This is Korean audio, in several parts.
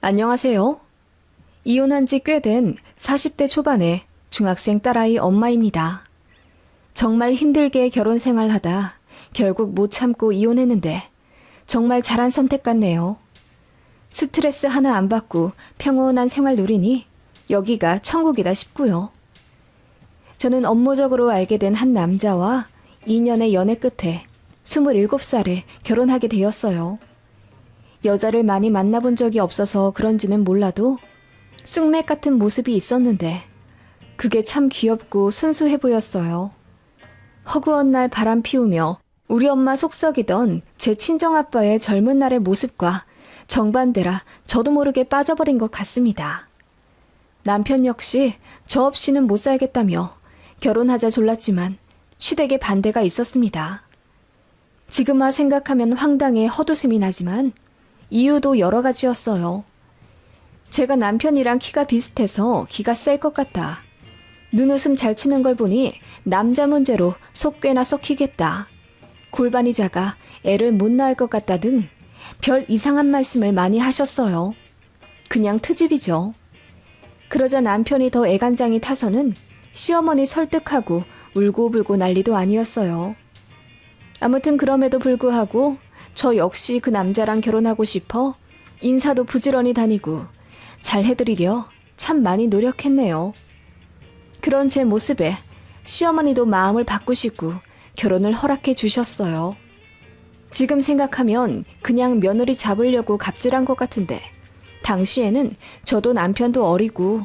안녕하세요. 이혼한 지 꽤 된 40대 초반의 중학생 딸아이 엄마입니다. 정말 힘들게 결혼 생활하다 결국 못 참고 이혼했는데 정말 잘한 선택 같네요. 스트레스 하나 안 받고 평온한 생활 누리니 여기가 천국이다 싶고요. 저는 업무적으로 알게 된 한 남자와 2년의 연애 끝에 27살에 결혼하게 되었어요. 여자를 많이 만나본 적이 없어서 그런지는 몰라도 쑥맥 같은 모습이 있었는데 그게 참 귀엽고 순수해 보였어요. 허구한 날 바람 피우며 우리 엄마 속썩이던 제 친정아빠의 젊은 날의 모습과 정반대라 저도 모르게 빠져버린 것 같습니다. 남편 역시 저 없이는 못 살겠다며 결혼하자 졸랐지만 시댁의 반대가 있었습니다. 지금 와 생각하면 황당해 헛웃음이 나지만 이유도 여러 가지였어요. 제가 남편이랑 키가 비슷해서 기가 셀 것 같다. 눈웃음 잘 치는 걸 보니 남자 문제로 속 꽤나 썩히겠다. 골반이 작아 애를 못 낳을 것 같다 등 별 이상한 말씀을 많이 하셨어요. 그냥 트집이죠. 그러자 남편이 더 애간장이 타서는 시어머니 설득하고 울고불고 난리도 아니었어요. 아무튼 그럼에도 불구하고 저 역시 그 남자랑 결혼하고 싶어 인사도 부지런히 다니고 잘 해드리려 참 많이 노력했네요. 그런 제 모습에 시어머니도 마음을 바꾸시고 결혼을 허락해 주셨어요. 지금 생각하면 그냥 며느리 잡으려고 갑질한 것 같은데 당시에는 저도 남편도 어리고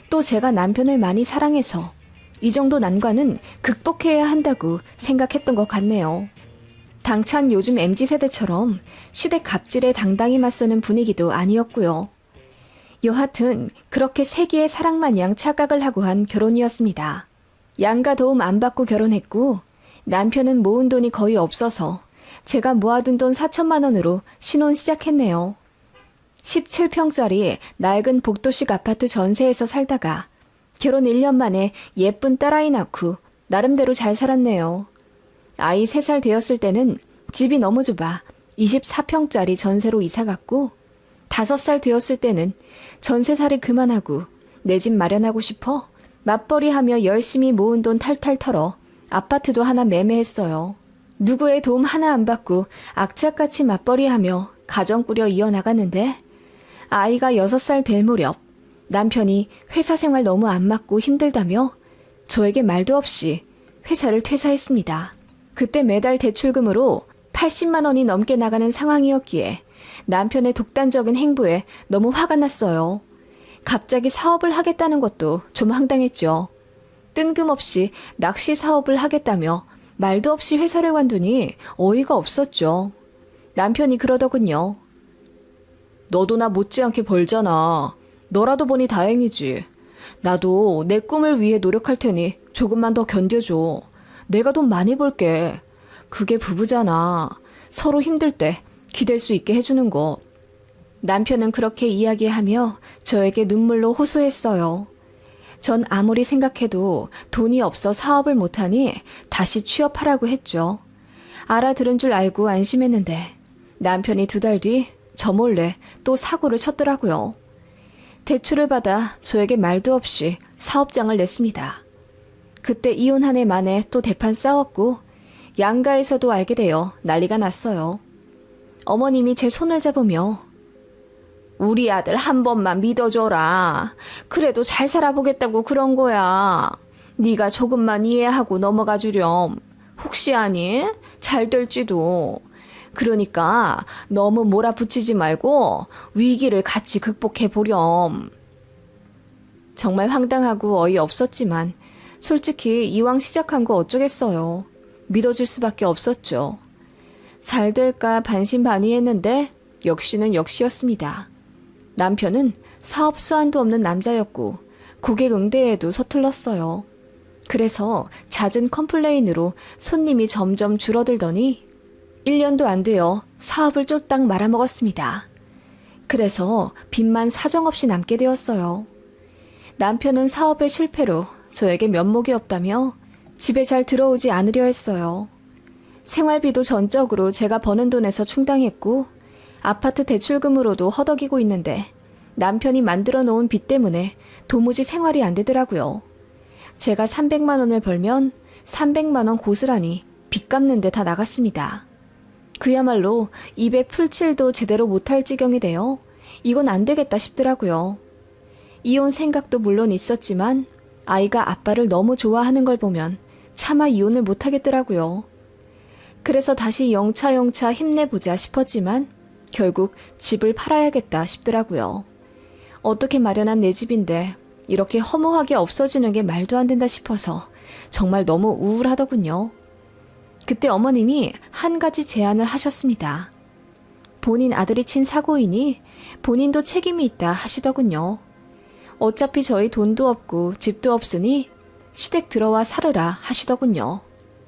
또 제가 남편을 많이 사랑해서 이 정도 난관은 극복해야 한다고 생각했던 것 같네요. 당찬 요즘 MZ세대처럼 시댁 갑질에 당당히 맞서는 분위기도 아니었고요. 여하튼 그렇게 세기의 사랑마냥 착각을 하고 한 결혼이었습니다. 양가 도움 안 받고 결혼했고 남편은 모은 돈이 거의 없어서 제가 모아둔 돈 4천만 원으로 신혼 시작했네요. 17평짜리 낡은 복도식 아파트 전세에서 살다가 결혼 1년 만에 예쁜 딸아이 낳고 나름대로 잘 살았네요. 아이 3살 되었을 때는 집이 너무 좁아 24평짜리 전세로 이사갔고 5살 되었을 때는 전세살이 그만하고 내 집 마련하고 싶어 맞벌이하며 열심히 모은 돈 탈탈 털어 아파트도 하나 매매했어요. 누구의 도움 하나 안 받고 악착같이 맞벌이하며 가정 꾸려 이어나갔는데 아이가 6살 될 무렵 남편이 회사 생활 너무 안 맞고 힘들다며 저에게 말도 없이 회사를 퇴사했습니다. 그때 매달 대출금으로 80만 원이 넘게 나가는 상황이었기에 남편의 독단적인 행보에 너무 화가 났어요. 갑자기 사업을 하겠다는 것도 좀 황당했죠. 뜬금없이 낚시 사업을 하겠다며 말도 없이 회사를 관두니 어이가 없었죠. 남편이 그러더군요. 너도 나 못지않게 벌잖아. 너라도 보니 다행이지. 나도 내 꿈을 위해 노력할 테니 조금만 더 견뎌줘. 내가 돈 많이 벌게. 그게 부부잖아. 서로 힘들 때 기댈 수 있게 해주는 것. 남편은 그렇게 이야기하며 저에게 눈물로 호소했어요. 전 아무리 생각해도 돈이 없어 사업을 못하니 다시 취업하라고 했죠. 알아들은 줄 알고 안심했는데 남편이 2달 뒤 저 몰래 또 사고를 쳤더라고요. 대출을 받아 저에게 말도 없이 사업장을 냈습니다. 그때 이혼 한 해 만에 또 대판 싸웠고 양가에서도 알게 되어 난리가 났어요. 어머님이 제 손을 잡으며 우리 아들 한 번만 믿어줘라. 그래도 잘 살아보겠다고 그런 거야. 네가 조금만 이해하고 넘어가 주렴. 혹시 아니? 잘 될지도. 그러니까 너무 몰아붙이지 말고 위기를 같이 극복해 보렴. 정말 황당하고 어이없었지만 솔직히 이왕 시작한 거 어쩌겠어요. 믿어줄 수밖에 없었죠. 잘 될까 반신반의했는데 역시는 역시였습니다. 남편은 사업 수완도 없는 남자였고 고객 응대에도 서툴렀어요. 그래서 잦은 컴플레인으로 손님이 점점 줄어들더니 1년도 안 되어 사업을 쫄딱 말아먹었습니다. 그래서 빚만 사정없이 남게 되었어요. 남편은 사업의 실패로 저에게 면목이 없다며 집에 잘 들어오지 않으려 했어요. 생활비도 전적으로 제가 버는 돈에서 충당했고 아파트 대출금으로도 허덕이고 있는데 남편이 만들어 놓은 빚 때문에 도무지 생활이 안 되더라고요. 제가 300만 원을 벌면 300만 원 고스란히 빚 갚는 데 다 나갔습니다. 그야말로 입에 풀칠도 제대로 못할 지경이 되어 이건 안 되겠다 싶더라고요. 이혼 생각도 물론 있었지만 아이가 아빠를 너무 좋아하는 걸 보면 차마 이혼을 못하겠더라고요. 그래서 다시 영차 힘내보자 싶었지만 결국 집을 팔아야겠다 싶더라고요. 어떻게 마련한 내 집인데 이렇게 허무하게 없어지는 게 말도 안 된다 싶어서 정말 너무 우울하더군요. 그때 어머님이 한 가지 제안을 하셨습니다. 본인 아들이 친 사고이니 본인도 책임이 있다 하시더군요. 어차피 저희 돈도 없고 집도 없으니 시댁 들어와 살으라 하시더군요.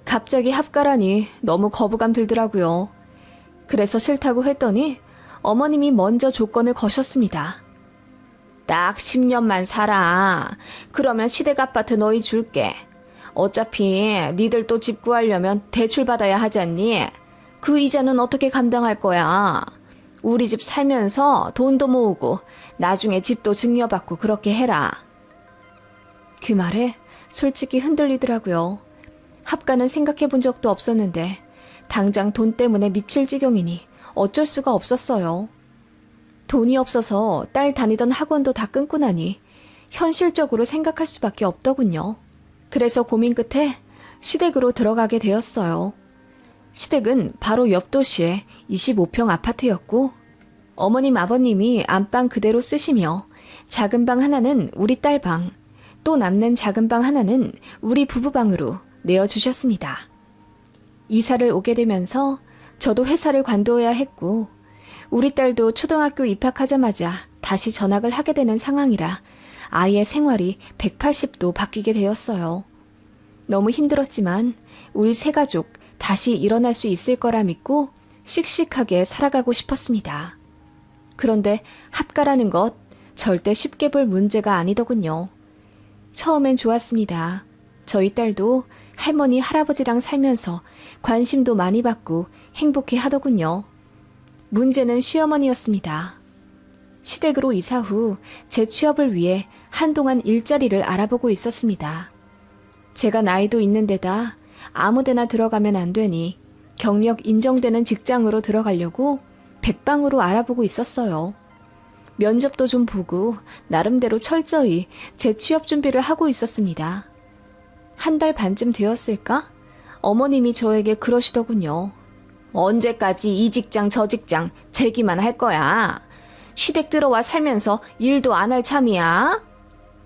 갑자기 합가라니 너무 거부감 들더라고요. 그래서 싫다고 했더니 어머님이 먼저 조건을 거셨습니다. 딱 10년만 살아. 그러면 시댁 아파트 너희 줄게. 어차피 니들 또 집 구하려면 대출 받아야 하잖니. 그 이자는 어떻게 감당할 거야. 우리 집 살면서 돈도 모으고 나중에 집도 증여받고 그렇게 해라. 그 말에 솔직히 흔들리더라고요. 합가는 생각해 본 적도 없었는데 당장 돈 때문에 미칠 지경이니 어쩔 수가 없었어요. 돈이 없어서 딸 다니던 학원도 다 끊고 나니 현실적으로 생각할 수밖에 없더군요. 그래서 고민 끝에 시댁으로 들어가게 되었어요. 시댁은 바로 옆 도시의 25평 아파트였고 어머님 아버님이 안방 그대로 쓰시며 작은 방 하나는 우리 딸 방, 또 남는 작은 방 하나는 우리 부부방으로 내어주셨습니다. 이사를 오게 되면서 저도 회사를 관두어야 했고 우리 딸도 초등학교 입학하자마자 다시 전학을 하게 되는 상황이라 아이의 생활이 180도 바뀌게 되었어요. 너무 힘들었지만 우리 세 가족 다시 일어날 수 있을 거라 믿고 씩씩하게 살아가고 싶었습니다. 그런데 합가라는 것 절대 쉽게 볼 문제가 아니더군요. 처음엔 좋았습니다. 저희 딸도 할머니, 할아버지랑 살면서 관심도 많이 받고 행복해 하더군요. 문제는 시어머니였습니다. 시댁으로 이사 후 제 취업을 위해 한동안 일자리를 알아보고 있었습니다. 제가 나이도 있는 데다 아무데나 들어가면 안 되니 경력 인정되는 직장으로 들어가려고 백방으로 알아보고 있었어요. 면접도 좀 보고 나름대로 철저히 제 취업 준비를 하고 있었습니다. 한 달 반쯤 되었을까? 어머님이 저에게 그러시더군요. 언제까지 이 직장 저 직장 재기만 할 거야? 시댁 들어와 살면서 일도 안 할 참이야?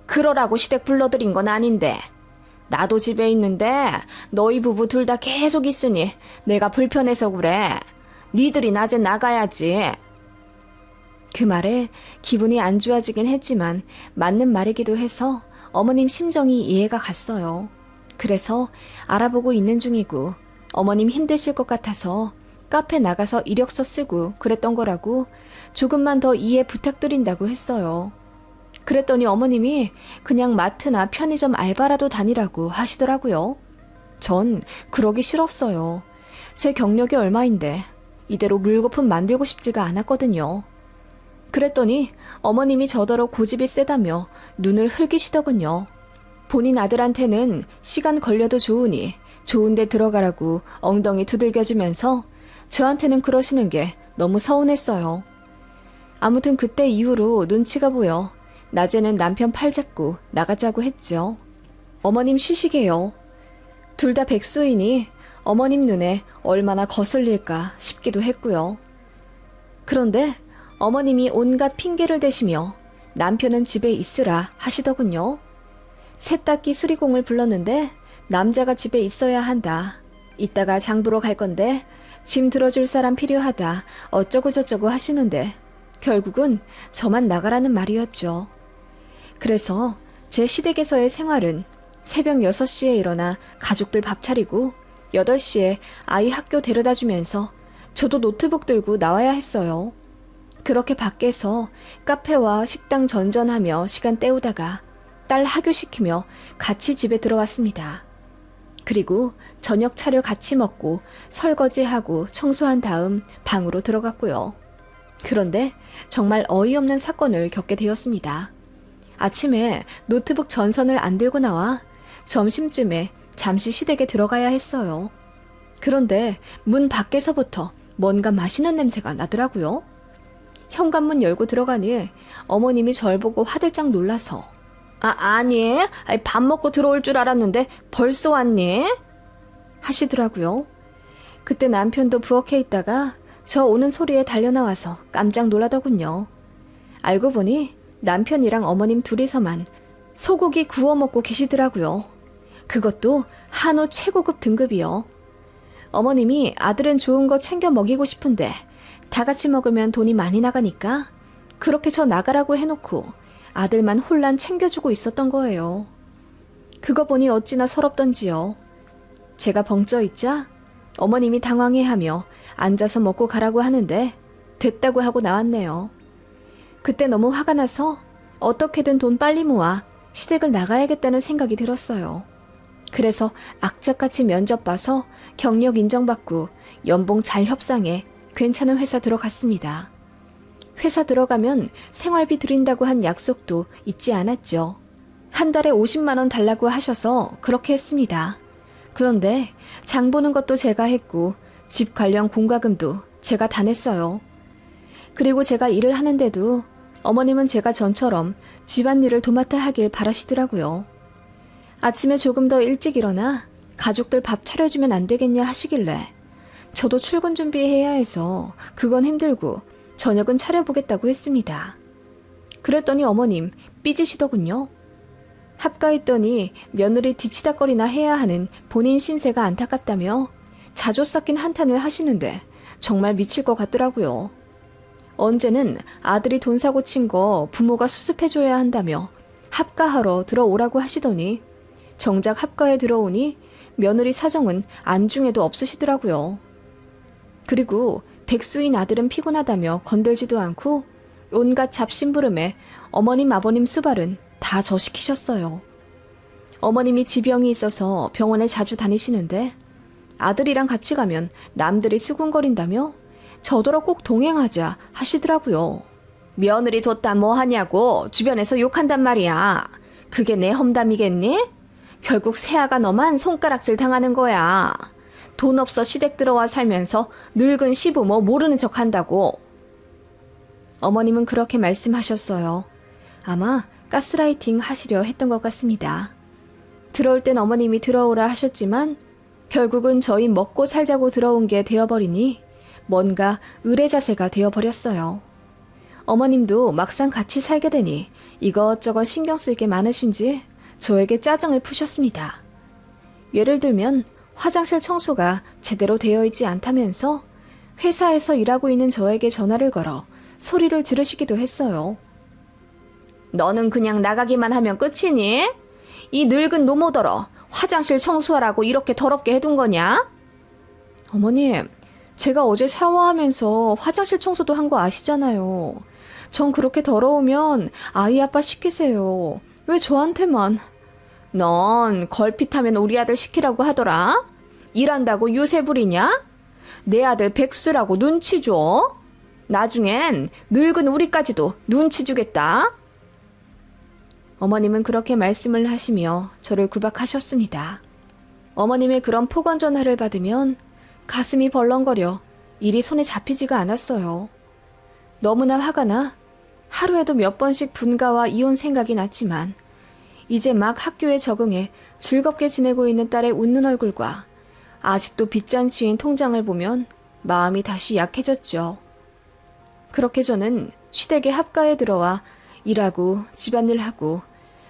그러라고 시댁 불러들인 건 아닌데. 나도 집에 있는데 너희 부부 둘 다 계속 있으니 내가 불편해서 그래. 니들이 낮에 나가야지. 그 말에 기분이 안 좋아지긴 했지만 맞는 말이기도 해서 어머님 심정이 이해가 갔어요. 그래서 알아보고 있는 중이고 어머님 힘드실 것 같아서 카페 나가서 이력서 쓰고 그랬던 거라고 조금만 더 이해 부탁드린다고 했어요. 그랬더니 어머님이 그냥 마트나 편의점 알바라도 다니라고 하시더라고요. 전 그러기 싫었어요. 제 경력이 얼마인데 이대로 물거품 만들고 싶지가 않았거든요. 그랬더니 어머님이 저더러 고집이 세다며 눈을 흘기시더군요. 본인 아들한테는 시간 걸려도 좋으니 좋은 데 들어가라고 엉덩이 두들겨주면서 저한테는 그러시는 게 너무 서운했어요. 아무튼 그때 이후로 눈치가 보여 낮에는 남편 팔 잡고 나가자고 했죠. 어머님 쉬시게요. 둘 다 백수이니 어머님 눈에 얼마나 거슬릴까 싶기도 했고요. 그런데 어머님이 온갖 핑계를 대시며 남편은 집에 있으라 하시더군요. 세탁기 수리공을 불렀는데 남자가 집에 있어야 한다. 이따가 장 보러 갈 건데 짐 들어줄 사람 필요하다. 어쩌고 저쩌고 하시는데 결국은 저만 나가라는 말이었죠. 그래서 제 시댁에서의 생활은 새벽 6시에 일어나 가족들 밥 차리고 8시에 아이 학교 데려다 주면서 저도 노트북 들고 나와야 했어요. 그렇게 밖에서 카페와 식당 전전하며 시간 때우다가 딸 하교시키며 같이 집에 들어왔습니다. 그리고 저녁 차려 같이 먹고 설거지하고 청소한 다음 방으로 들어갔고요. 그런데 정말 어이없는 사건을 겪게 되었습니다. 아침에 노트북 전선을 안 들고 나와 점심쯤에 잠시 시댁에 들어가야 했어요. 그런데 문 밖에서부터 뭔가 맛있는 냄새가 나더라고요. 현관문 열고 들어가니 어머님이 절 보고 화들짝 놀라서 아니, 밥 먹고 들어올 줄 알았는데 벌써 왔니? 하시더라고요. 그때 남편도 부엌에 있다가 저 오는 소리에 달려나와서 깜짝 놀라더군요. 알고 보니 남편이랑 어머님 둘이서만 소고기 구워 먹고 계시더라고요. 그것도 한우 최고급 등급이요. 어머님이 아들은 좋은 거 챙겨 먹이고 싶은데 다 같이 먹으면 돈이 많이 나가니까 그렇게 저 나가라고 해놓고 아들만 혼란 챙겨주고 있었던 거예요. 그거 보니 어찌나 서럽던지요. 제가 벙쪄 있자 어머님이 당황해하며 앉아서 먹고 가라고 하는데 됐다고 하고 나왔네요. 그때 너무 화가 나서 어떻게든 돈 빨리 모아 시댁을 나가야겠다는 생각이 들었어요. 그래서 악착같이 면접 봐서 경력 인정받고 연봉 잘 협상해 괜찮은 회사 들어갔습니다. 회사 들어가면 생활비 드린다고 한 약속도 잊지 않았죠. 한 달에 50만 원 달라고 하셔서 그렇게 했습니다. 그런데 장 보는 것도 제가 했고 집 관련 공과금도 제가 다 냈어요. 그리고 제가 일을 하는데도 어머님은 제가 전처럼 집안일을 도맡아 하길 바라시더라고요. 아침에 조금 더 일찍 일어나 가족들 밥 차려주면 안 되겠냐 하시길래 저도 출근 준비해야 해서 그건 힘들고 저녁은 차려보겠다고 했습니다. 그랬더니 어머님 삐지시더군요. 합가했더니 며느리 뒤치다거리나 해야 하는 본인 신세가 안타깝다며 자조 섞인 한탄을 하시는데 정말 미칠 것 같더라고요. 언제는 아들이 돈 사고 친 거 부모가 수습해줘야 한다며 합가하러 들어오라고 하시더니 정작 합가에 들어오니 며느리 사정은 안중에도 없으시더라고요. 그리고 백수인 아들은 피곤하다며 건들지도 않고 온갖 잡심부름에 어머님 아버님 수발은 다 저 시키셨어요. 어머님이 지병이 있어서 병원에 자주 다니시는데 아들이랑 같이 가면 남들이 수군거린다며 저더러 꼭 동행하자 하시더라고요. 며느리 뒀다 뭐 하냐고 주변에서 욕한단 말이야. 그게 내 험담이겠니? 결국 새아가 너만 손가락질 당하는 거야. 돈 없어 시댁 들어와 살면서 늙은 시부모 모르는 척 한다고. 어머님은 그렇게 말씀하셨어요. 아마 가스라이팅 하시려 했던 것 같습니다. 들어올 땐 어머님이 들어오라 하셨지만 결국은 저희 먹고 살자고 들어온 게 되어버리니 뭔가 의뢰자세가 되어버렸어요. 어머님도 막상 같이 살게 되니 이것저것 신경 쓸 게 많으신지 저에게 짜증을 푸셨습니다. 예를 들면 화장실 청소가 제대로 되어 있지 않다면서 회사에서 일하고 있는 저에게 전화를 걸어 소리를 지르시기도 했어요. 너는 그냥 나가기만 하면 끝이니? 이 늙은 노모더러 화장실 청소하라고 이렇게 더럽게 해둔 거냐? 어머님, 제가 어제 샤워하면서 화장실 청소도 한 거 아시잖아요. 전 그렇게 더러우면 아이 아빠 시키세요. 왜 저한테만? 넌 걸핏하면 우리 아들 시키라고 하더라. 일한다고 유세 부리냐? 내 아들 백수라고 눈치 줘. 나중엔 늙은 우리까지도 눈치 주겠다. 어머님은 그렇게 말씀을 하시며 저를 구박하셨습니다. 어머님의 그런 폭언 전화를 받으면 가슴이 벌렁거려 일이 손에 잡히지가 않았어요. 너무나 화가 나 하루에도 몇 번씩 분가와 이혼 생각이 났지만 이제 막 학교에 적응해 즐겁게 지내고 있는 딸의 웃는 얼굴과 아직도 빚잔치인 통장을 보면 마음이 다시 약해졌죠. 그렇게 저는 시댁에 합가에 들어와 일하고 집안일하고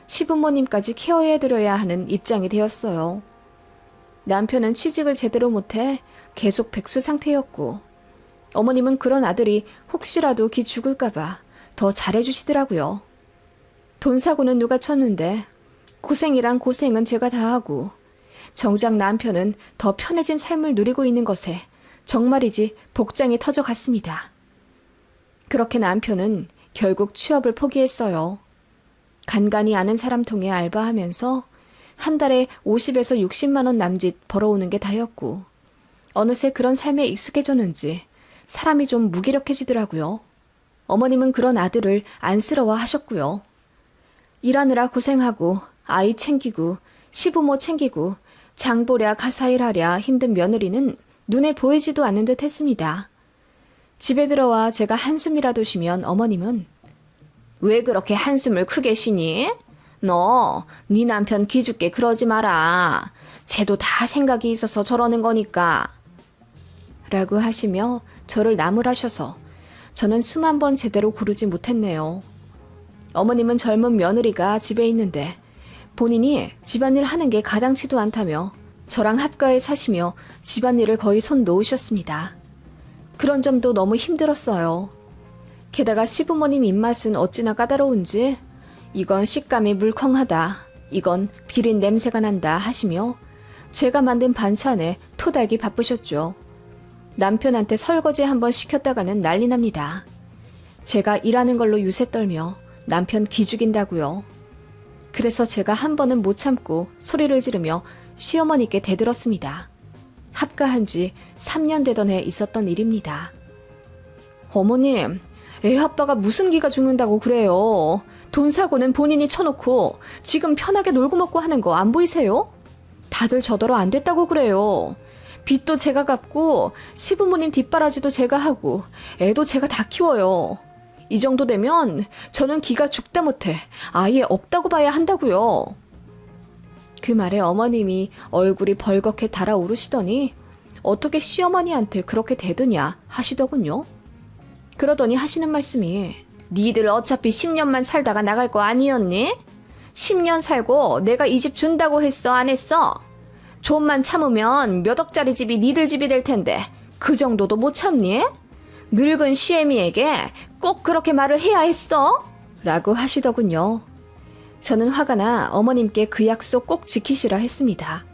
시부모님까지 케어해드려야 하는 입장이 되었어요. 남편은 취직을 제대로 못해 계속 백수 상태였고 어머님은 그런 아들이 혹시라도 기 죽을까봐 더 잘해주시더라고요. 돈 사고는 누가 쳤는데 고생이란 고생은 제가 다 하고 정작 남편은 더 편해진 삶을 누리고 있는 것에 정말이지 복장이 터져갔습니다. 그렇게 남편은 결국 취업을 포기했어요. 간간히 아는 사람 통해 알바하면서 한 달에 50에서 60만 원 남짓 벌어오는 게 다였고 어느새 그런 삶에 익숙해졌는지 사람이 좀 무기력해지더라고요. 어머님은 그런 아들을 안쓰러워 하셨고요. 일하느라 고생하고 아이 챙기고 시부모 챙기고 장보랴 가사일하랴 힘든 며느리는 눈에 보이지도 않는 듯 했습니다. 집에 들어와 제가 한숨이라도 쉬면 어머님은 왜 그렇게 한숨을 크게 쉬니? 너, 네 남편 기죽게 그러지 마라. 쟤도 다 생각이 있어서 저러는 거니까. 라고 하시며 저를 나무라셔서 저는 숨 한 번 제대로 고르지 못했네요. 어머님은 젊은 며느리가 집에 있는데 본인이 집안일 하는 게 가당치도 않다며 저랑 합가에 사시며 집안일을 거의 손 놓으셨습니다. 그런 점도 너무 힘들었어요. 게다가 시부모님 입맛은 어찌나 까다로운지 이건 식감이 물컹하다, 이건 비린 냄새가 난다 하시며 제가 만든 반찬에 토달기 바쁘셨죠. 남편한테 설거지 한번 시켰다가는 난리 납니다. 제가 일하는 걸로 유세 떨며 남편 기죽인다고요. 그래서 제가 한 번은 못 참고 소리를 지르며 시어머니께 대들었습니다. 합가한 지 3년 되던 해 있었던 일입니다. 어머님, 애 아빠가 무슨 기가 죽는다고 그래요. 돈 사고는 본인이 쳐놓고 지금 편하게 놀고 먹고 하는 거 안 보이세요? 다들 저더러 안 됐다고 그래요. 빚도 제가 갚고 시부모님 뒷바라지도 제가 하고 애도 제가 다 키워요. 이 정도 되면 저는 기가 죽다 못해 아예 없다고 봐야 한다고요. 그 말에 어머님이 얼굴이 벌겋게 달아오르시더니 어떻게 시어머니한테 그렇게 대드냐 하시더군요. 그러더니 하시는 말씀이 니들 어차피 10년만 살다가 나갈 거 아니었니? 10년 살고 내가 이 집 준다고 했어 안 했어? 좀만 참으면 몇 억짜리 집이 니들 집이 될 텐데 그 정도도 못 참니? 늙은 시애미에게 꼭 그렇게 말을 해야 했어? 라고 하시더군요. 저는 화가 나 어머님께 그 약속 꼭 지키시라 했습니다.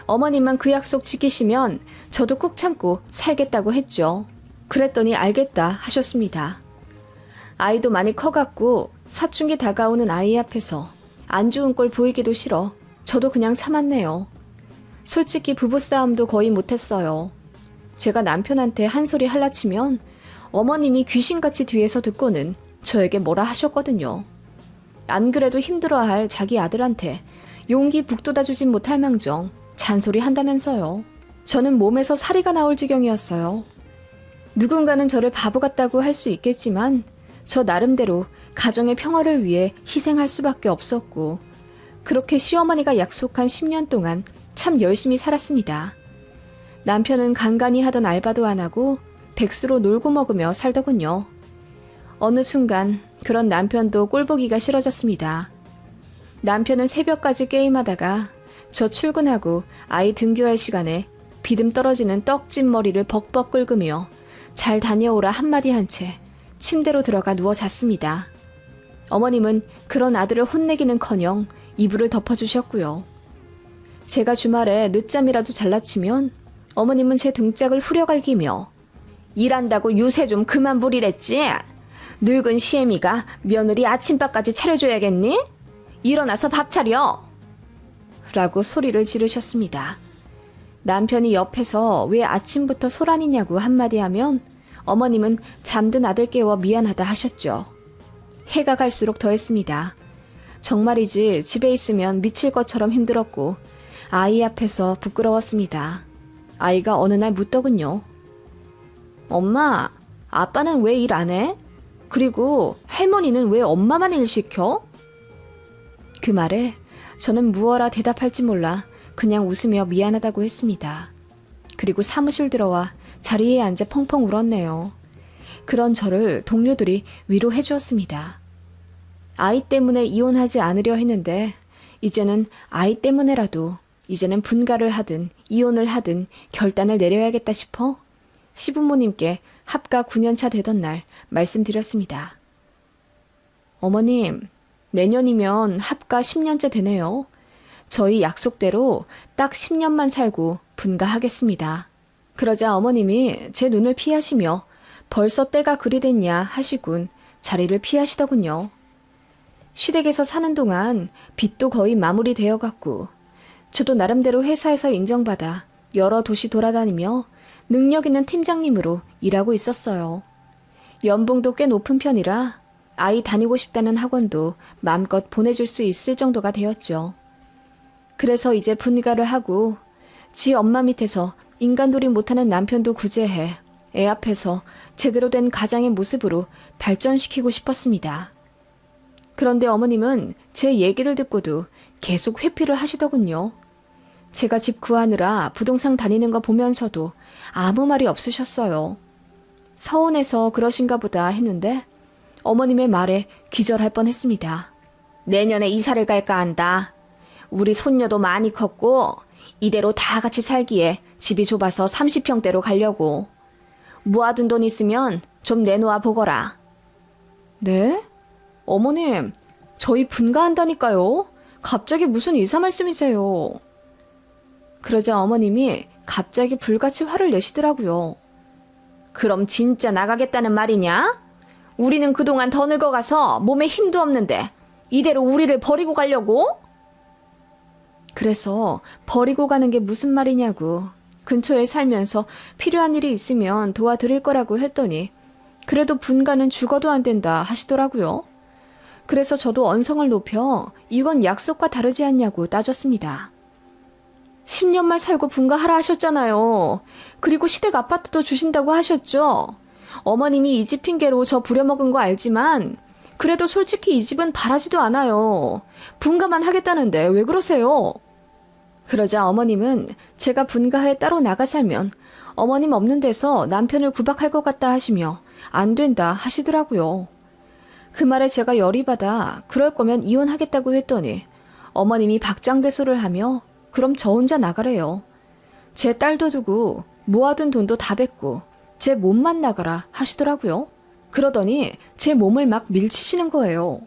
어머님만 그 약속 지키시면 저도 꾹 참고 살겠다고 했죠. 그랬더니 알겠다 하셨습니다. 아이도 많이 커갔고 사춘기 다가오는 아이 앞에서 안 좋은 꼴 보이기도 싫어 저도 그냥 참았네요. 솔직히 부부싸움도 거의 못했어요. 제가 남편한테 한 소리 할라치면 어머님이 귀신같이 뒤에서 듣고는 저에게 뭐라 하셨거든요. 안 그래도 힘들어할 자기 아들한테 용기 북돋아주진 못할 망정 잔소리 한다면서요. 저는 몸에서 사리가 나올 지경이었어요. 누군가는 저를 바보 같다고 할 수 있겠지만 저 나름대로 가정의 평화를 위해 희생할 수밖에 없었고 그렇게 시어머니가 약속한 10년 동안 참 열심히 살았습니다. 남편은 간간히 하던 알바도 안 하고 백수로 놀고 먹으며 살더군요. 어느 순간 그런 남편도 꼴보기가 싫어졌습니다. 남편은 새벽까지 게임하다가 저 출근하고 아이 등교할 시간에 비듬 떨어지는 떡진 머리를 벅벅 긁으며 잘 다녀오라 한마디 한 채 침대로 들어가 누워 잤습니다. 어머님은 그런 아들을 혼내기는커녕 이불을 덮어주셨고요. 제가 주말에 늦잠이라도 잘라치면 어머님은 제 등짝을 후려갈기며 일한다고 유세 좀 그만 부리랬지? 늙은 시애미가 며느리 아침밥까지 차려줘야겠니? 일어나서 밥 차려! 라고 소리를 지르셨습니다. 남편이 옆에서 왜 아침부터 소란이냐고 한마디 하면 어머님은 잠든 아들 깨워 미안하다 하셨죠. 해가 갈수록 더했습니다. 정말이지 집에 있으면 미칠 것처럼 힘들었고 아이 앞에서 부끄러웠습니다. 아이가 어느 날 묻더군요. 엄마, 아빠는 왜 일 안 해? 그리고 할머니는 왜 엄마만 일 시켜? 그 말에 저는 무어라 대답할지 몰라 그냥 웃으며 미안하다고 했습니다. 그리고 사무실 들어와 자리에 앉아 펑펑 울었네요. 그런 저를 동료들이 위로해 주었습니다. 아이 때문에 이혼하지 않으려 했는데 이제는 아이 때문에라도 이제는 분가를 하든 이혼을 하든 결단을 내려야겠다 싶어 시부모님께 합가 9년차 되던 날 말씀드렸습니다. 어머님, 내년이면 합가 10년째 되네요. 저희 약속대로 딱 10년만 살고 분가하겠습니다. 그러자 어머님이 제 눈을 피하시며 벌써 때가 그리 됐냐 하시군 자리를 피하시더군요. 시댁에서 사는 동안 빚도 거의 마무리되어 갔고 저도 나름대로 회사에서 인정받아 여러 도시 돌아다니며 능력 있는 팀장님으로 일하고 있었어요. 연봉도 꽤 높은 편이라 아이 다니고 싶다는 학원도 마음껏 보내줄 수 있을 정도가 되었죠. 그래서 이제 분가를 하고 지 엄마 밑에서 인간돌이 못하는 남편도 구제해 애 앞에서 제대로 된 가장의 모습으로 발전시키고 싶었습니다. 그런데 어머님은 제 얘기를 듣고도 계속 회피를 하시더군요. 제가 집 구하느라 부동산 다니는 거 보면서도 아무 말이 없으셨어요. 서운해서 그러신가 보다 했는데 어머님의 말에 기절할 뻔했습니다. 내년에 이사를 갈까 한다. 우리 손녀도 많이 컸고 이대로 다 같이 살기에 집이 좁아서 30평대로 가려고. 모아둔 돈 있으면 좀 내놓아 보거라. 네? 어머님, 저희 분가한다니까요. 갑자기 무슨 이사 말씀이세요? 그러자 어머님이 갑자기 불같이 화를 내시더라고요. 그럼 진짜 나가겠다는 말이냐? 우리는 그동안 더 늙어가서 몸에 힘도 없는데 이대로 우리를 버리고 가려고? 그래서 버리고 가는 게 무슨 말이냐고 근처에 살면서 필요한 일이 있으면 도와드릴 거라고 했더니 그래도 분가는 죽어도 안 된다 하시더라고요. 그래서 저도 언성을 높여 이건 약속과 다르지 않냐고 따졌습니다. 10년만 살고 분가하라 하셨잖아요. 그리고 시댁 아파트도 주신다고 하셨죠. 어머님이 이 집 핑계로 저 부려먹은 거 알지만 그래도 솔직히 이 집은 바라지도 않아요. 분가만 하겠다는데 왜 그러세요? 그러자 어머님은 제가 분가에 따로 나가 살면 어머님 없는 데서 남편을 구박할 것 같다 하시며 안 된다 하시더라고요. 그 말에 제가 열이 받아 그럴 거면 이혼하겠다고 했더니 어머님이 박장대소를 하며 그럼 저 혼자 나가래요. 제 딸도 두고 모아둔 돈도 다 뱉고 제 몸만 나가라 하시더라고요. 그러더니 제 몸을 막 밀치시는 거예요.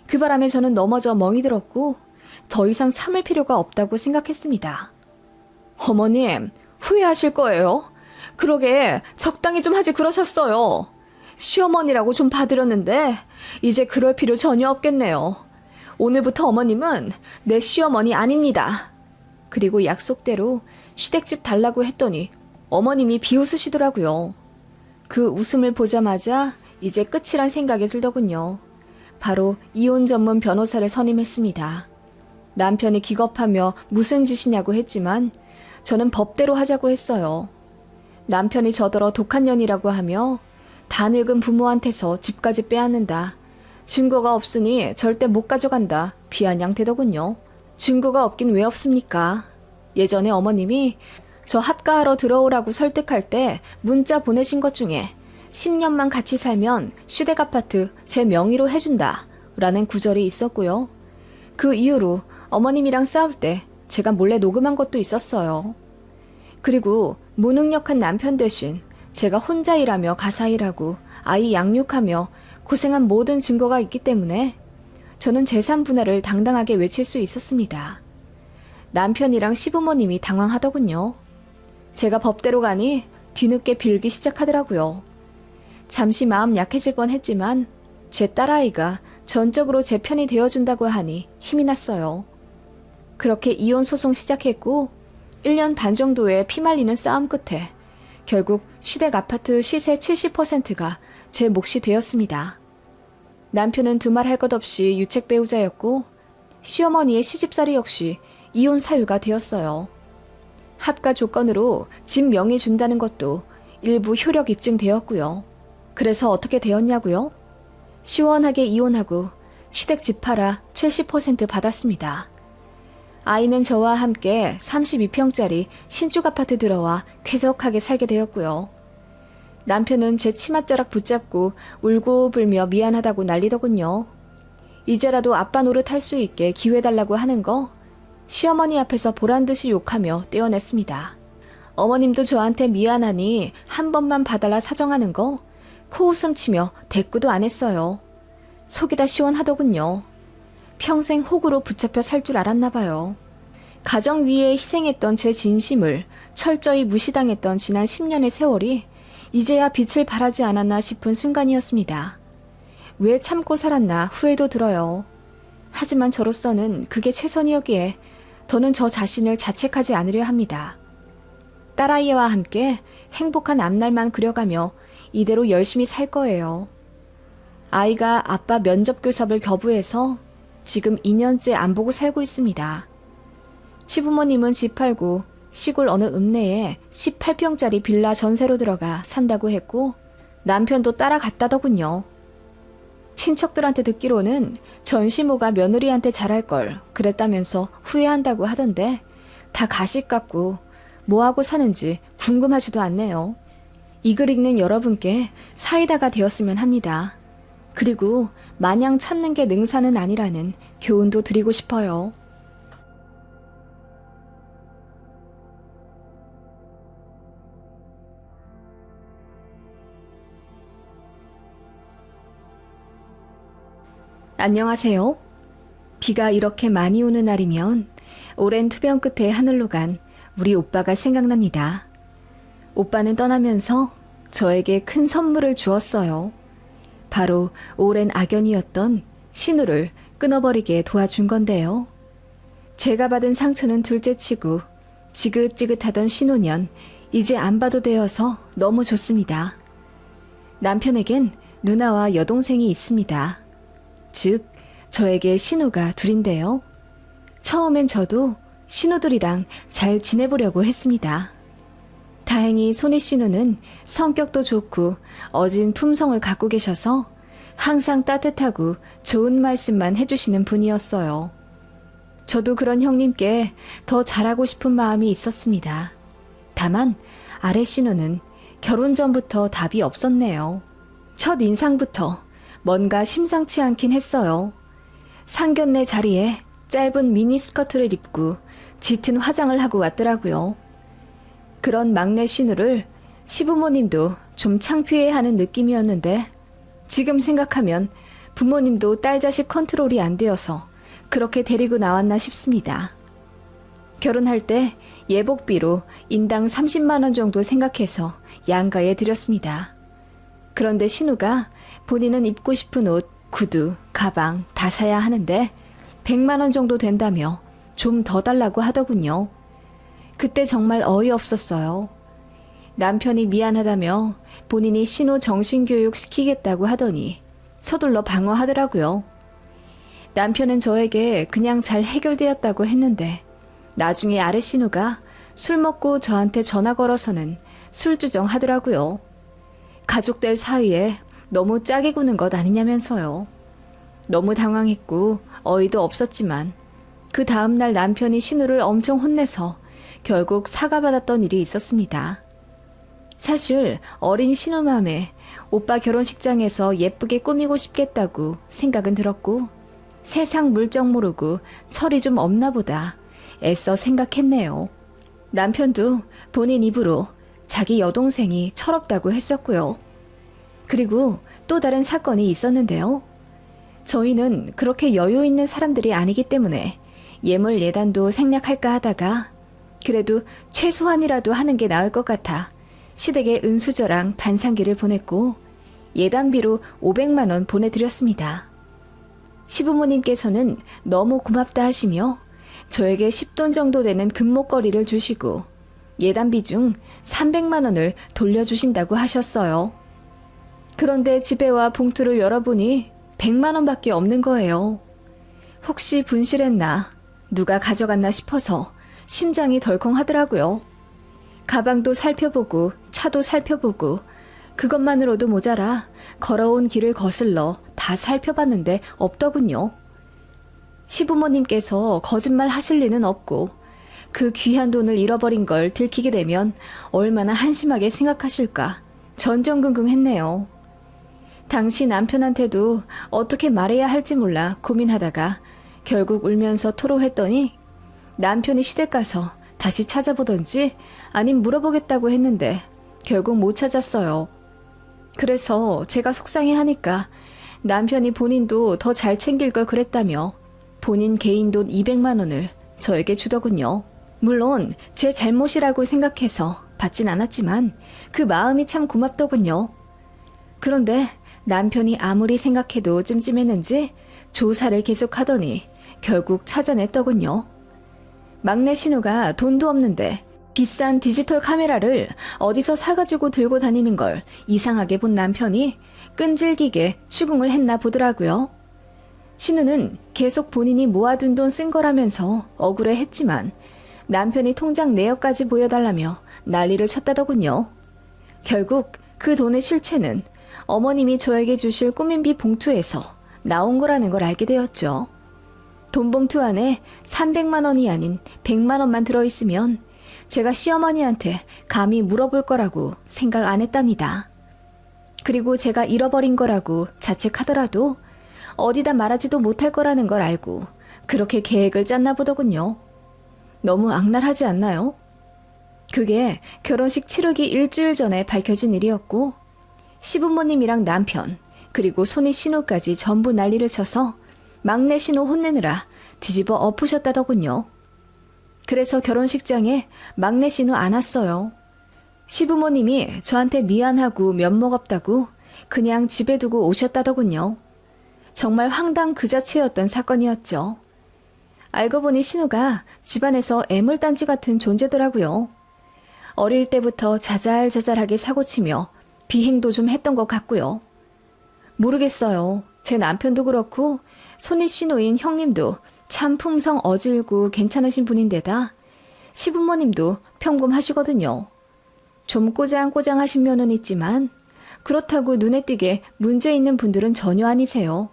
그 바람에 저는 넘어져 멍이 들었고 더 이상 참을 필요가 없다고 생각했습니다. 어머님, 후회하실 거예요. 그러게 적당히 좀 하지 그러셨어요. 시어머니라고 좀 봐드렸는데 이제 그럴 필요 전혀 없겠네요. 오늘부터 어머님은 내 시어머니 아닙니다. 그리고 약속대로 시댁집 달라고 했더니 어머님이 비웃으시더라고요. 그 웃음을 보자마자 이제 끝이란 생각이 들더군요. 바로 이혼 전문 변호사를 선임했습니다. 남편이 기겁하며 무슨 짓이냐고 했지만 저는 법대로 하자고 했어요. 남편이 저더러 독한 년이라고 하며 다 늙은 부모한테서 집까지 빼앗는다. 증거가 없으니 절대 못 가져간다. 비아냥대더군요. 증거가 없긴 왜 없습니까? 예전에 어머님이 저 합가하러 들어오라고 설득할 때 문자 보내신 것 중에 10년만 같이 살면 시댁 아파트 제 명의로 해준다 라는 구절이 있었고요. 그 이후로 어머님이랑 싸울 때 제가 몰래 녹음한 것도 있었어요. 그리고 무능력한 남편 대신 제가 혼자 일하며 가사 일하고 아이 양육하며 고생한 모든 증거가 있기 때문에 저는 재산 분할을 당당하게 외칠 수 있었습니다. 남편이랑 시부모님이 당황하더군요. 제가 법대로 가니 뒤늦게 빌기 시작하더라고요. 잠시 마음 약해질 뻔했지만 제 딸아이가 전적으로 제 편이 되어준다고 하니 힘이 났어요. 그렇게 이혼 소송 시작했고 1년 반 정도의 피말리는 싸움 끝에 결국 시댁 아파트 시세 70%가 제 몫이 되었습니다. 남편은 두말 할 것 없이 유책 배우자였고 시어머니의 시집살이 역시 이혼 사유가 되었어요. 합가 조건으로 집 명의 준다는 것도 일부 효력 입증되었고요. 그래서 어떻게 되었냐고요? 시원하게 이혼하고 시댁 집 팔아 70% 받았습니다. 아이는 저와 함께 32평짜리 신축 아파트 들어와 쾌적하게 살게 되었고요. 남편은 제 치맛자락 붙잡고 울고 불며 미안하다고 난리더군요. 이제라도 아빠 노릇 할 수 있게 기회 달라고 하는 거 시어머니 앞에서 보란듯이 욕하며 떼어냈습니다. 어머님도 저한테 미안하니 한 번만 봐달라 사정하는 거 코웃음 치며 대꾸도 안 했어요. 속이 다 시원하더군요. 평생 혹으로 붙잡혀 살 줄 알았나 봐요. 가정 위에 희생했던 제 진심을 철저히 무시당했던 지난 10년의 세월이 이제야 빛을 발하지 않았나 싶은 순간이었습니다. 왜 참고 살았나 후회도 들어요. 하지만 저로서는 그게 최선이었기에 더는 저 자신을 자책하지 않으려 합니다. 딸아이와 함께 행복한 앞날만 그려가며 이대로 열심히 살 거예요. 아이가 아빠 면접 교섭을 거부해서 지금 2년째 안 보고 살고 있습니다. 시부모님은 집 팔고 시골 어느 읍내에 18평짜리 빌라 전세로 들어가 산다고 했고 남편도 따라갔다더군요. 친척들한테 듣기로는 전시모가 며느리한테 잘할 걸 그랬다면서 후회한다고 하던데 다 가식 같고 뭐하고 사는지 궁금하지도 않네요. 이 글 읽는 여러분께 사이다가 되었으면 합니다. 그리고 마냥 참는 게 능사는 아니라는 교훈도 드리고 싶어요. 안녕하세요. 비가 이렇게 많이 오는 날이면 오랜 투병 끝에 하늘로 간 우리 오빠가 생각납니다. 오빠는 떠나면서 저에게 큰 선물을 주었어요. 바로 오랜 악연이었던 신우를 끊어버리게 도와준 건데요. 제가 받은 상처는 둘째치고 지긋지긋하던 신우년 이제 안 봐도 되어서 너무 좋습니다. 남편에겐 누나와 여동생이 있습니다. 즉 저에게 신우가 둘인데요. 처음엔 저도 신우들이랑 잘 지내보려고 했습니다. 다행히 손이 신우는 성격도 좋고 어진 품성을 갖고 계셔서 항상 따뜻하고 좋은 말씀만 해주시는 분이었어요. 저도 그런 형님께 더 잘하고 싶은 마음이 있었습니다. 다만 아래 신우는 결혼 전부터 답이 없었네요. 첫 인상부터 뭔가 심상치 않긴 했어요. 상견례 자리에 짧은 미니스커트를 입고 짙은 화장을 하고 왔더라고요. 그런 막내 신우를 시부모님도 좀 창피해하는 느낌이었는데 지금 생각하면 부모님도 딸 자식 컨트롤이 안 되어서 그렇게 데리고 나왔나 싶습니다. 결혼할 때 예복비로 인당 30만 원 정도 생각해서 양가에 드렸습니다. 그런데 신우가 본인은 입고 싶은 옷, 구두, 가방 다 사야 하는데 100만 원 정도 된다며 좀 더 달라고 하더군요. 그때 정말 어이없었어요. 남편이 미안하다며 본인이 신우 정신교육 시키겠다고 하더니 서둘러 방어하더라고요. 남편은 저에게 그냥 잘 해결되었다고 했는데 나중에 아래 신우가 술 먹고 저한테 전화 걸어서는 술주정 하더라고요. 가족들 사이에 너무 짜게 구는 것 아니냐면서요. 너무 당황했고 어이도 없었지만 그 다음날 남편이 신우를 엄청 혼내서 결국 사과받았던 일이 있었습니다. 사실 어린 신우 맘에 오빠 결혼식장에서 예쁘게 꾸미고 싶겠다고 생각은 들었고 세상 물정 모르고 철이 좀 없나 보다 애써 생각했네요. 남편도 본인 입으로 자기 여동생이 철없다고 했었고요. 그리고 또 다른 사건이 있었는데요. 저희는 그렇게 여유 있는 사람들이 아니기 때문에 예물 예단도 생략할까 하다가 그래도 최소한이라도 하는 게 나을 것 같아 시댁에 은수저랑 반상기를 보냈고 예단비로 500만 원 보내드렸습니다. 시부모님께서는 너무 고맙다 하시며 저에게 10돈 정도 되는 금목걸이를 주시고 예단비 중 300만 원을 돌려주신다고 하셨어요. 그런데 집에 와 봉투를 열어보니 100만 원밖에 없는 거예요. 혹시 분실했나, 누가 가져갔나 싶어서 심장이 덜컹하더라고요. 가방도 살펴보고 차도 살펴보고 그것만으로도 모자라 걸어온 길을 거슬러 다 살펴봤는데 없더군요. 시부모님께서 거짓말 하실 리는 없고 그 귀한 돈을 잃어버린 걸 들키게 되면 얼마나 한심하게 생각하실까 전전긍긍했네요. 당시 남편한테도 어떻게 말해야 할지 몰라 고민하다가 결국 울면서 토로했더니 남편이 시댁 가서 다시 찾아보던지 아님 물어보겠다고 했는데 결국 못 찾았어요. 그래서 제가 속상해하니까 남편이 본인도 더 잘 챙길 걸 그랬다며 본인 개인 돈 200만 원을 저에게 주더군요. 물론 제 잘못이라고 생각해서 받진 않았지만 그 마음이 참 고맙더군요. 그런데 남편이 아무리 생각해도 찜찜했는지 조사를 계속하더니 결국 찾아냈더군요. 막내 신우가 돈도 없는데 비싼 디지털 카메라를 어디서 사가지고 들고 다니는 걸 이상하게 본 남편이 끈질기게 추궁을 했나 보더라고요. 신우는 계속 본인이 모아둔 돈 쓴 거라면서 억울해했지만 남편이 통장 내역까지 보여달라며 난리를 쳤다더군요. 결국 그 돈의 실체는 어머님이 저에게 주실 꾸민비 봉투에서 나온 거라는 걸 알게 되었죠. 돈 봉투 안에 300만 원이 아닌 100만 원만 들어있으면 제가 시어머니한테 감히 물어볼 거라고 생각 안 했답니다. 그리고 제가 잃어버린 거라고 자책하더라도 어디다 말하지도 못할 거라는 걸 알고 그렇게 계획을 짰나 보더군요. 너무 악랄하지 않나요? 그게 결혼식 치르기 일주일 전에 밝혀진 일이었고 시부모님이랑 남편 그리고 손이 신우까지 전부 난리를 쳐서 막내 신우 혼내느라 뒤집어 엎으셨다더군요. 그래서 결혼식장에 막내 신우 안 왔어요. 시부모님이 저한테 미안하고 면목 없다고 그냥 집에 두고 오셨다더군요. 정말 황당 그 자체였던 사건이었죠. 알고 보니 신우가 집안에서 애물단지 같은 존재더라고요. 어릴 때부터 자잘자잘하게 사고치며 비행도 좀 했던 것 같고요. 모르겠어요. 제 남편도 그렇고 손이 신우인 형님도 참 품성 어질고 괜찮으신 분인데다 시부모님도 평범하시거든요. 좀 꼬장꼬장하신 면은 있지만 그렇다고 눈에 띄게 문제 있는 분들은 전혀 아니세요.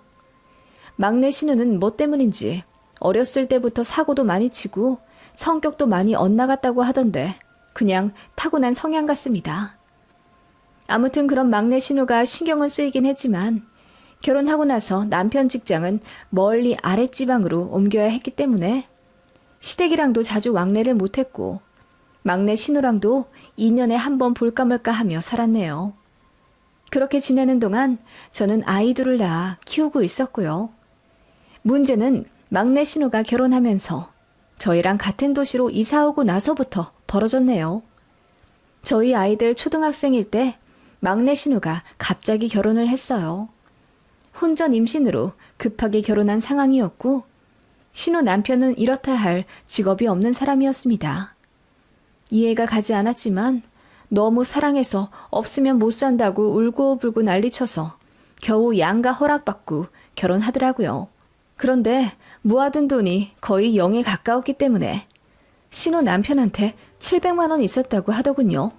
막내 신우는 뭐 때문인지 어렸을 때부터 사고도 많이 치고 성격도 많이 엇나갔다고 하던데 그냥 타고난 성향 같습니다. 아무튼 그런 막내 신우가 신경은 쓰이긴 했지만 결혼하고 나서 남편 직장은 멀리 아랫지방으로 옮겨야 했기 때문에 시댁이랑도 자주 왕래를 못했고 막내 신우랑도 2년에 한 번 볼까 말까 하며 살았네요. 그렇게 지내는 동안 저는 아이들을 낳아 키우고 있었고요. 문제는 막내 신우가 결혼하면서 저희랑 같은 도시로 이사오고 나서부터 벌어졌네요. 저희 아이들 초등학생일 때 막내 신우가 갑자기 결혼을 했어요. 혼전 임신으로 급하게 결혼한 상황이었고 신우 남편은 이렇다 할 직업이 없는 사람이었습니다. 이해가 가지 않았지만 너무 사랑해서 없으면 못 산다고 울고불고 난리쳐서 겨우 양가 허락받고 결혼하더라고요. 그런데 모아둔 돈이 거의 0에 가까웠기 때문에 신우 남편한테 700만 원 있었다고 하더군요.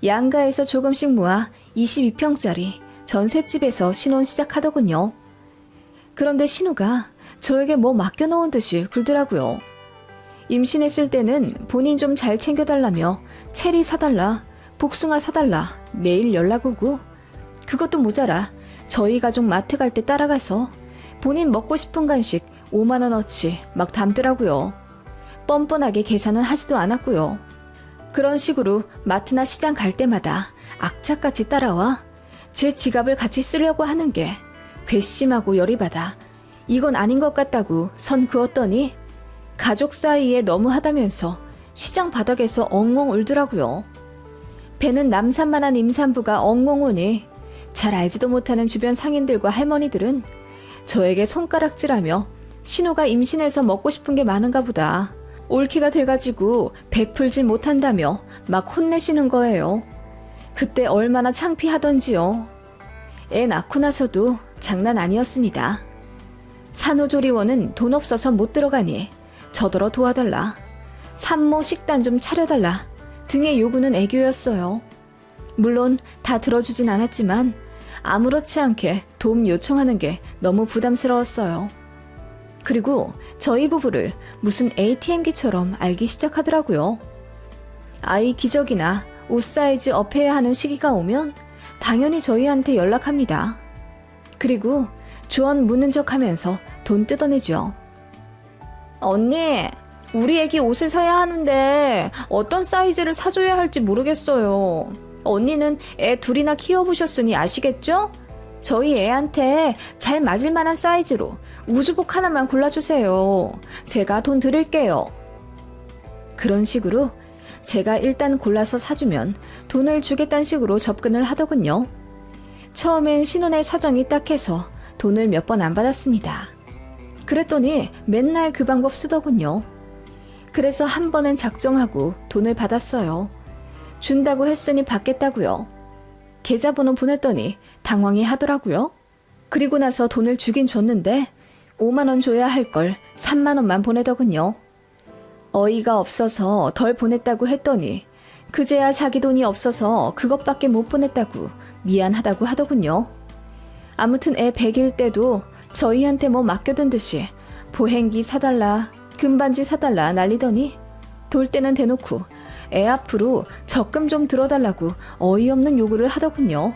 양가에서 조금씩 모아 22평짜리 전셋집에서 신혼 시작하더군요. 그런데 신우가 저에게 뭐 맡겨놓은 듯이 굴더라고요. 임신했을 때는 본인 좀 잘 챙겨달라며 체리 사달라, 복숭아 사달라 매일 연락 오고 그것도 모자라 저희 가족 마트 갈 때 따라가서 본인 먹고 싶은 간식 5만 원어치 막 담더라고요. 뻔뻔하게 계산은 하지도 않았고요. 그런 식으로 마트나 시장 갈 때마다 악착같이 따라와 제 지갑을 같이 쓰려고 하는 게 괘씸하고 열이 받아 이건 아닌 것 같다고 선 그었더니 가족 사이에 너무하다면서 시장 바닥에서 엉엉 울더라고요. 배는 남산만한 임산부가 엉엉 우니 잘 알지도 못하는 주변 상인들과 할머니들은 저에게 손가락질하며 신우가 임신해서 먹고 싶은 게 많은가 보다. 올키가 돼가지고 베풀질 못한다며 막 혼내시는 거예요. 그때 얼마나 창피하던지요. 애 낳고 나서도 장난 아니었습니다. 산후조리원은 돈 없어서 못 들어가니 저더러 도와달라. 산모 식단 좀 차려달라 등의 요구는 애교였어요. 물론 다 들어주진 않았지만 아무렇지 않게 도움 요청하는 게 너무 부담스러웠어요. 그리고 저희 부부를 무슨 ATM기처럼 알기 시작하더라고요. 아이 기저귀나 옷 사이즈 업해야 하는 시기가 오면 당연히 저희한테 연락합니다. 그리고 조언 묻는 척하면서 돈 뜯어내죠. 언니, 우리 애기 옷을 사야 하는데 어떤 사이즈를 사줘야 할지 모르겠어요. 언니는 애 둘이나 키워보셨으니 아시겠죠? 저희 애한테 잘 맞을 만한 사이즈로 우주복 하나만 골라주세요. 제가 돈 드릴게요. 그런 식으로 제가 일단 골라서 사주면 돈을 주겠다는 식으로 접근을 하더군요. 처음엔 신혼의 사정이 딱해서 돈을 몇 번 안 받았습니다. 그랬더니 맨날 그 방법 쓰더군요. 그래서 한 번은 작정하고 돈을 받았어요. 준다고 했으니 받겠다고요. 계좌번호 보냈더니 당황해 하더라고요. 그리고 나서 돈을 주긴 줬는데 5만 원 줘야 할 걸 3만 원만 보내더군요. 어이가 없어서 덜 보냈다고 했더니 그제야 자기 돈이 없어서 그것밖에 못 보냈다고 미안하다고 하더군요. 아무튼 애 100일 때도 저희한테 뭐 맡겨둔 듯이 보행기 사달라, 금반지 사달라 난리더니 돌 때는 대놓고 애 앞으로 적금 좀 들어달라고 어이없는 요구를 하더군요.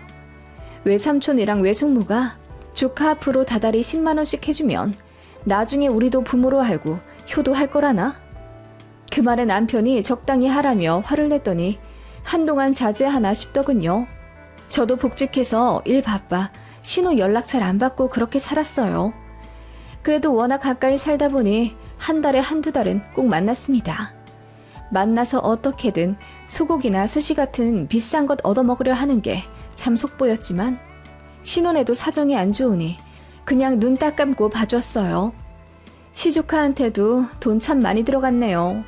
외삼촌이랑 외숙모가 조카 앞으로 다달이 10만 원씩 해주면 나중에 우리도 부모로 알고 효도할 거라나? 그 말에 남편이 적당히 하라며 화를 냈더니 한동안 자제하나 싶더군요. 저도 복직해서 일 바빠 신호 연락 잘 안 받고 그렇게 살았어요. 그래도 워낙 가까이 살다 보니 한 달에 한두 달은 꼭 만났습니다. 만나서 어떻게든 소고기나 스시 같은 비싼 것 얻어먹으려 하는 게 참 속보였지만 신혼에도 사정이 안 좋으니 그냥 눈 딱 감고 봐줬어요. 시조카한테도 돈 참 많이 들어갔네요.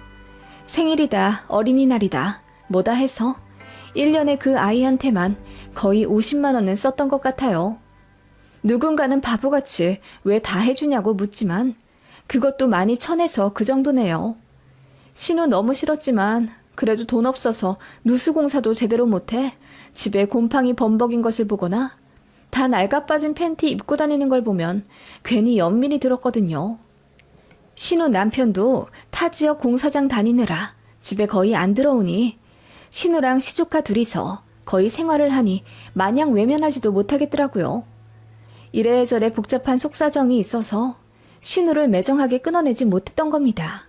생일이다, 어린이날이다, 뭐다 해서 1년에 그 아이한테만 거의 50만 원은 썼던 것 같아요. 누군가는 바보같이 왜 다 해주냐고 묻지만 그것도 많이 쳐내서 그 정도네요. 신우 너무 싫었지만 그래도 돈 없어서 누수공사도 제대로 못해 집에 곰팡이 범벅인 것을 보거나 다 낡아빠진 팬티 입고 다니는 걸 보면 괜히 연민이 들었거든요. 신우 남편도 타 지역 공사장 다니느라 집에 거의 안 들어오니 신우랑 시조카 둘이서 거의 생활을 하니 마냥 외면하지도 못하겠더라고요. 이래저래 복잡한 속사정이 있어서 신우를 매정하게 끊어내지 못했던 겁니다.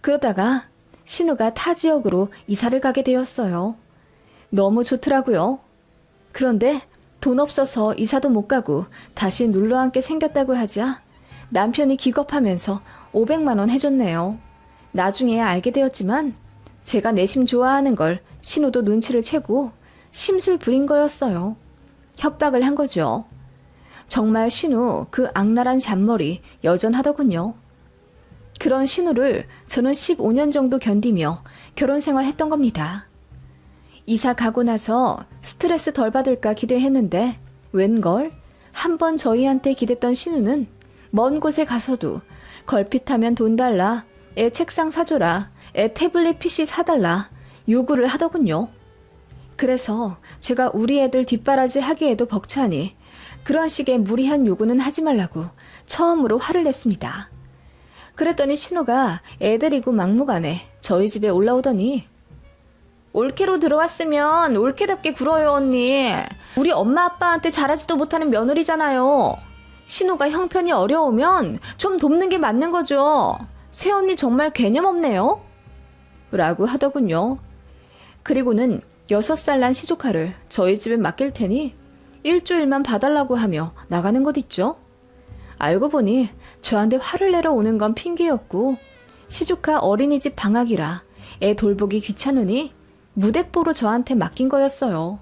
그러다가 신우가 타 지역으로 이사를 가게 되었어요. 너무 좋더라고요. 그런데 돈 없어서 이사도 못 가고 다시 눌러앉게 생겼다고 하자 남편이 기겁하면서 500만 원 해줬네요. 나중에 알게 되었지만 제가 내심 좋아하는 걸 신우도 눈치를 채고 심술 부린 거였어요. 협박을 한 거죠. 정말 신우 그 악랄한 잔머리 여전하더군요. 그런 신우를 저는 15년 정도 견디며 결혼 생활했던 겁니다. 이사 가고 나서 스트레스 덜 받을까 기대했는데 웬걸 한번 저희한테 기댔던 신우는 먼 곳에 가서도 걸핏하면 돈 달라, 애 책상 사줘라, 애 태블릿 PC 사달라 요구를 하더군요. 그래서 제가 우리 애들 뒷바라지 하기에도 벅차니 그런 식의 무리한 요구는 하지 말라고 처음으로 화를 냈습니다. 그랬더니 신우가 애 데리고 막무가내 저희 집에 올라오더니 올케로 들어왔으면 올케답게 굴어요 언니. 우리 엄마 아빠한테 잘하지도 못하는 며느리잖아요. 신우가 형편이 어려우면 좀 돕는 게 맞는 거죠. 새언니 정말 개념 없네요. 라고 하더군요. 그리고는 6살 난 시조카를 저희 집에 맡길 테니 일주일만 봐달라고 하며 나가는 것 있죠. 알고 보니 저한테 화를 내러 오는 건 핑계였고 시조카 어린이집 방학이라 애 돌보기 귀찮으니 무대뽀로 저한테 맡긴 거였어요.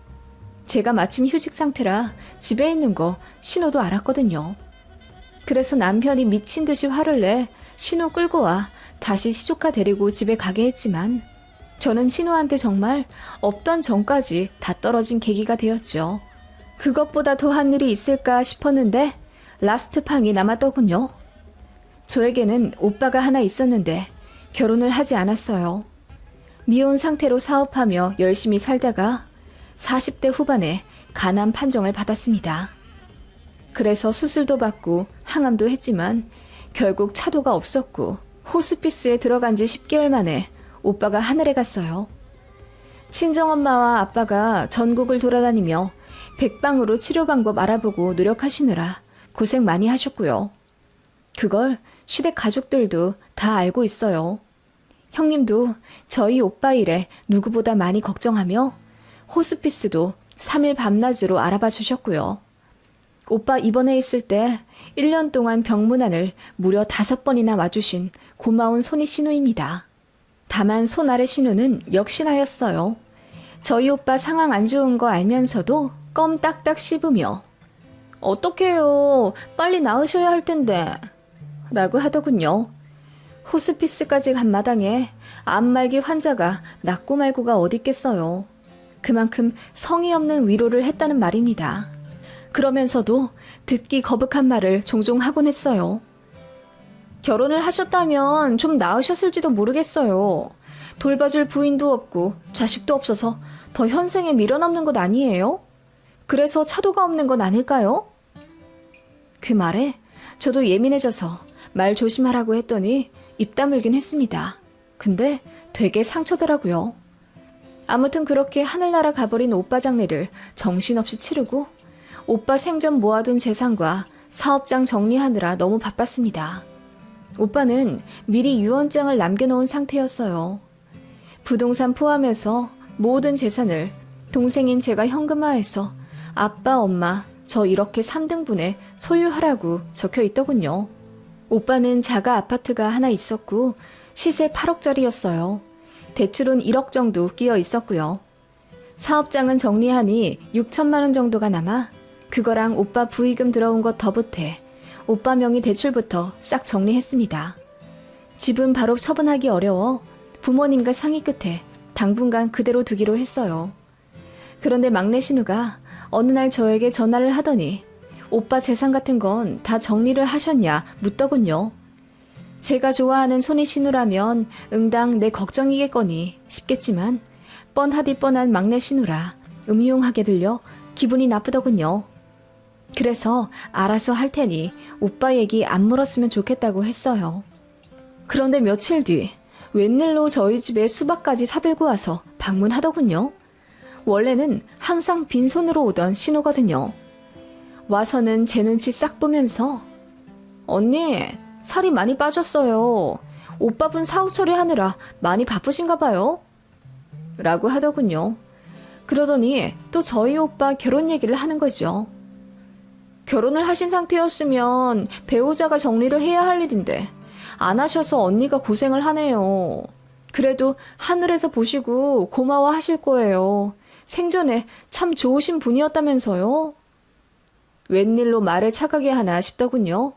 제가 마침 휴직 상태라 집에 있는 거 신우도 알았거든요. 그래서 남편이 미친 듯이 화를 내 신우 끌고 와 다시 시조카 데리고 집에 가게 했지만 저는 신우한테 정말 없던 정까지 다 떨어진 계기가 되었죠. 그것보다 더한 일이 있을까 싶었는데 라스트 팡이 남았더군요. 저에게는 오빠가 하나 있었는데 결혼을 하지 않았어요. 미혼 상태로 사업하며 열심히 살다가 40대 후반에 간암 판정을 받았습니다. 그래서 수술도 받고 항암도 했지만 결국 차도가 없었고 호스피스에 들어간 지 10개월 만에 오빠가 하늘에 갔어요. 친정엄마와 아빠가 전국을 돌아다니며 백방으로 치료 방법 알아보고 노력하시느라 고생 많이 하셨고요. 그걸 시댁 가족들도 다 알고 있어요. 형님도 저희 오빠 일에 누구보다 많이 걱정하며 호스피스도 3일 밤낮으로 알아봐 주셨고요. 오빠 입원해 있을 때 1년 동안 병문안을 무려 5번이나 와주신 고마운 손이 신우입니다. 다만 손 아래 신우는 역시나였어요. 저희 오빠 상황 안 좋은 거 알면서도 껌 딱딱 씹으며 어떡해요. 빨리 나으셔야 할 텐데 라고 하더군요. 호스피스까지 간 마당에 암말기 환자가 낫고 말고가 어딨겠어요. 그만큼 성의 없는 위로를 했다는 말입니다. 그러면서도 듣기 거북한 말을 종종 하곤 했어요. 결혼을 하셨다면 좀 나으셨을지도 모르겠어요. 돌봐줄 부인도 없고 자식도 없어서 더 현생에 미련없는 것 아니에요? 그래서 차도가 없는 건 아닐까요? 그 말에 저도 예민해져서 말 조심하라고 했더니 입 다물긴 했습니다. 근데 되게 상처더라고요. 아무튼 그렇게 하늘나라 가버린 오빠 장례를 정신없이 치르고 오빠 생전 모아둔 재산과 사업장 정리하느라 너무 바빴습니다. 오빠는 미리 유언장을 남겨놓은 상태였어요. 부동산 포함해서 모든 재산을 동생인 제가 현금화해서 아빠, 엄마, 저 이렇게 3등분에 소유하라고 적혀 있더군요. 오빠는 자가 아파트가 하나 있었고 시세 8억짜리였어요. 대출은 1억 정도 끼어 있었고요. 사업장은 정리하니 6천만 원 정도가 남아 그거랑 오빠 부의금 들어온 것 더 보태 오빠 명의 대출부터 싹 정리했습니다. 집은 바로 처분하기 어려워 부모님과 상의 끝에 당분간 그대로 두기로 했어요. 그런데 막내 신우가 어느 날 저에게 전화를 하더니 오빠 재산 같은 건 다 정리를 하셨냐 묻더군요. 제가 좋아하는 손이 신우라면 응당 내 걱정이겠거니 싶겠지만 뻔하디 뻔한 막내 신우라 음흉하게 들려 기분이 나쁘더군요. 그래서 알아서 할 테니 오빠 얘기 안 물었으면 좋겠다고 했어요. 그런데 며칠 뒤 웬일로 저희 집에 수박까지 사들고 와서 방문하더군요. 원래는 항상 빈손으로 오던 신우거든요. 와서는 제 눈치 싹 보면서 언니 살이 많이 빠졌어요. 오빠분 사후 처리하느라 많이 바쁘신가 봐요. 라고 하더군요. 그러더니 또 저희 오빠 결혼 얘기를 하는 거죠. 결혼을 하신 상태였으면 배우자가 정리를 해야 할 일인데 안 하셔서 언니가 고생을 하네요. 그래도 하늘에서 보시고 고마워하실 거예요. 생전에 참 좋으신 분이었다면서요. 웬일로 말을 차가게 하나 싶더군요.